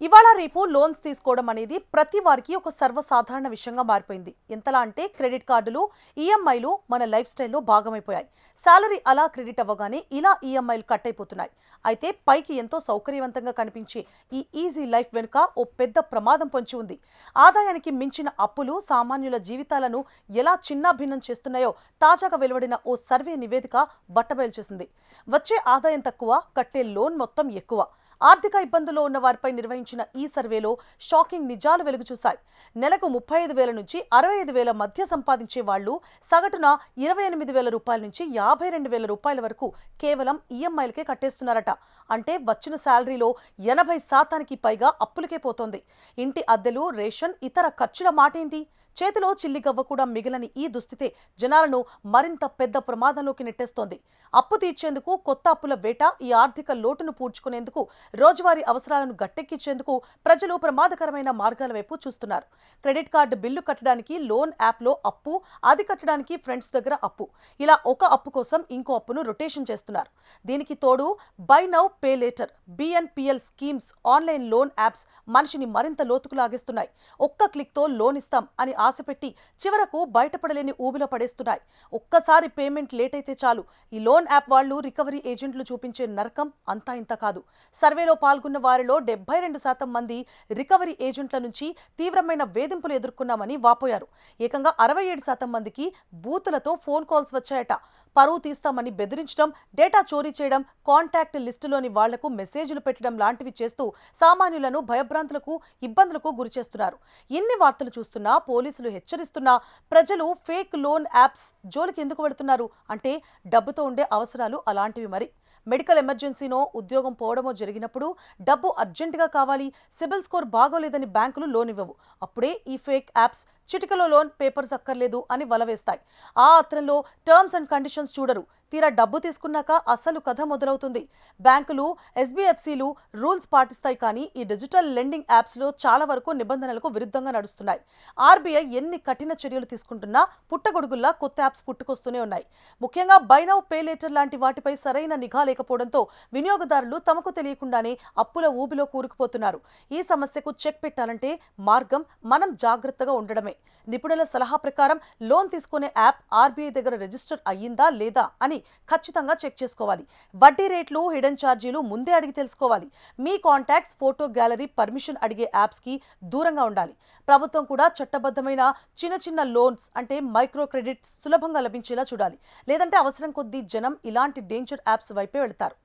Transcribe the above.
ఇవాళ రేపు లోన్స్ తీసుకోవడం అనేది ప్రతి వారికి ఒక సర్వసాధారణ విషయంగా మారిపోయింది. ఎంతలా అంటే క్రెడిట్ కార్డులు, ఈఎంఐలు మన లైఫ్ స్టైల్లో భాగమైపోయాయి. సాలరీ అలా క్రెడిట్ అవ్వగానే ఇలా ఈఎంఐలు కట్ అయిపోతున్నాయి. అయితే పైకి ఎంతో సౌకర్యవంతంగా కనిపించే ఈ ఈజీ లైఫ్ వెనుక ఓ పెద్ద ప్రమాదం పొంచి ఉంది. ఆదాయానికి మించిన అప్పులు సామాన్యుల జీవితాలను ఎలా చిన్నాభిన్నం చేస్తున్నాయో తాజాగా వెలువడిన ఓ సర్వే నివేదిక బట్టబయలు చేసింది. వచ్చే ఆదాయం తక్కువ, కట్టే లోన్ మొత్తం ఎక్కువ. ఆర్థిక ఇబ్బందుల్లో ఉన్న వారిపై నిర్వహించిన ఈ సర్వేలో షాకింగ్ నిజాలు వెలుగుచూశాయి. నెలకు 35,000 నుంచి 65,000 మధ్య సంపాదించే వాళ్లు సగటున 28,000 రూపాయల నుంచి 52,000 రూపాయల వరకు కేవలం ఈఎంఐలకే కట్టేస్తున్నారట. అంటే వచ్చిన శాలరీలో 80% పైగా అప్పులకే పోతోంది. ఇంటి అద్దెలు, రేషన్, ఇతర ఖర్చుల మాటేంటి? చేతిలో చిల్లిగవ్వ కూడా మిగిలని ఈ దుస్థితే జనాలను మరింత పెద్ద ప్రమాదంలోకి నెట్టేస్తోంది. అప్పు తీర్చేందుకు కొత్త అప్పుల వేట, ఈ ఆర్థిక లోటును పూడ్చుకునేందుకు, రోజువారీ అవసరాలను గట్టెక్కించేందుకు ప్రజలు ప్రమాదకరమైన మార్గాల వైపు చూస్తున్నారు. క్రెడిట్ కార్డు బిల్లు కట్టడానికి లోన్ యాప్లో అప్పు, అది కట్టడానికి ఫ్రెండ్స్ దగ్గర అప్పు, ఇలా ఒక అప్పు కోసం ఇంకో అప్పును రొటేషన్ చేస్తున్నారు. దీనికి తోడు by now pay later, BNPL schemes, online loan apps మనిషిని మరింత లోతుకు లాగేస్తున్నాయి. ఒక్క క్లిక్తో లోన్ ఇస్తాం అని ఆశపెట్టి చివరకు బయటపడలేని ఊబిలో పడేస్తున్నాయి. ఒక్కసారి పేమెంట్ లేట్ అయితే చాలు, ఈ లోన్ యాప్ వాళ్లు, రికవరీ ఏజెంట్లు చూపించే నరకం అంతా ఇంత కాదు. సర్వేలో పాల్గొన్న వారిలో 72% మంది రికవరీ ఏజెంట్ల నుంచి తీవ్రమైన వేధింపులు ఎదుర్కొన్నామని వాపోయారు. ఏకంగా 67% మందికి బూతులతో ఫోన్ కాల్స్ వచ్చాయట. పరువు తీస్తామని బెదిరించడం, డేటా చోరీ చేయడం, కాంటాక్ట్ లిస్టులోని వాళ్లకు మెసేజ్లు పెట్టడం లాంటివి చేస్తూ సామాన్యులను భయభ్రాంతులకు, ఇబ్బందులకు గురిచేస్తున్నారు. ఇన్ని వార్తలు చూస్తున్నా, పోలీసులు హెచ్చరిస్తున్నా ప్రజలు ఫేక్ లోన్ యాప్స్ జోలికి ఎందుకు వెళుతున్నారు అంటే డబ్బుతో ఉండే అవసరాలు అలాంటివి. మరి మెడికల్ ఎమర్జెన్సీనో, ఉద్యోగం పోవడమో జరిగినప్పుడు డబ్బు అర్జెంటుగా కావాలి, సిబిల్ స్కోర్ బాగోలేదని బ్యాంకులు లోన్ ఇవ్వవు. అప్పుడే ఈ ఫేక్ యాప్స్ చిటికలో లోన్ పేపర్స్ అక్కర్లేదు అని వలవేస్తాయి. ఆ ఆత్రంలో టర్మ్స్ అండ్ కండిషన్స్ చూడరు. తీరా డబ్బు తీసుకున్నాక అసలు కథ మొదలవుతుంది. బ్యాంకులు, ఎస్బీఎఫ్సీలు రూల్స్ పాటిస్తాయి, కానీ ఈ డిజిటల్ లెండింగ్ యాప్స్లో చాలా వరకు నిబంధనలకు విరుద్ధంగా నడుస్తున్నాయి. ఆర్బీఐ ఎన్ని కఠిన చర్యలు తీసుకుంటున్నా పుట్టగొడుగుల్లా కొత్త యాప్స్ పుట్టుకొస్తూనే ఉన్నాయి. ముఖ్యంగా బై నౌ పే లేటర్ లాంటి వాటిపై సరైన నిఘా లేకపోవడంతో వినియోగదారులు తమకు తెలియకుండానే అప్పుల ఊబిలో కూరుకుపోతున్నారు. ఈ సమస్యకు చెక్ పెట్టాలంటే మార్గం మనం జాగ్రత్తగా ఉండడమే. నిపుణుల సలహా ప్రకారం లోన్ తీసుకునే యాప్ ఆర్బీఐ దగ్గర రిజిస్టర్ అయ్యిందా లేదా అని ఖచ్చితంగా చెక్ చేసుకోవాలి. వడ్డీ రేట్లు, హిడెన్ ఛార్జీలు ముందే అడిగి తెలుసుకోవాలి. మీ కాంటాక్ట్స్, ఫోటో గ్యాలరీ పర్మిషన్ అడిగే యాప్స్కి దూరంగా ఉండాలి. ప్రభుత్వం కూడా చట్టబద్ధమైన చిన్న చిన్న లోన్స్ అంటే మైక్రో క్రెడిట్స్ సులభంగా లభించేలా చూడాలి. లేదంటే అవసరం కొద్దీ జనం ఇలాంటి డేంజర్ యాప్స్ వైపే వెళ్తారు.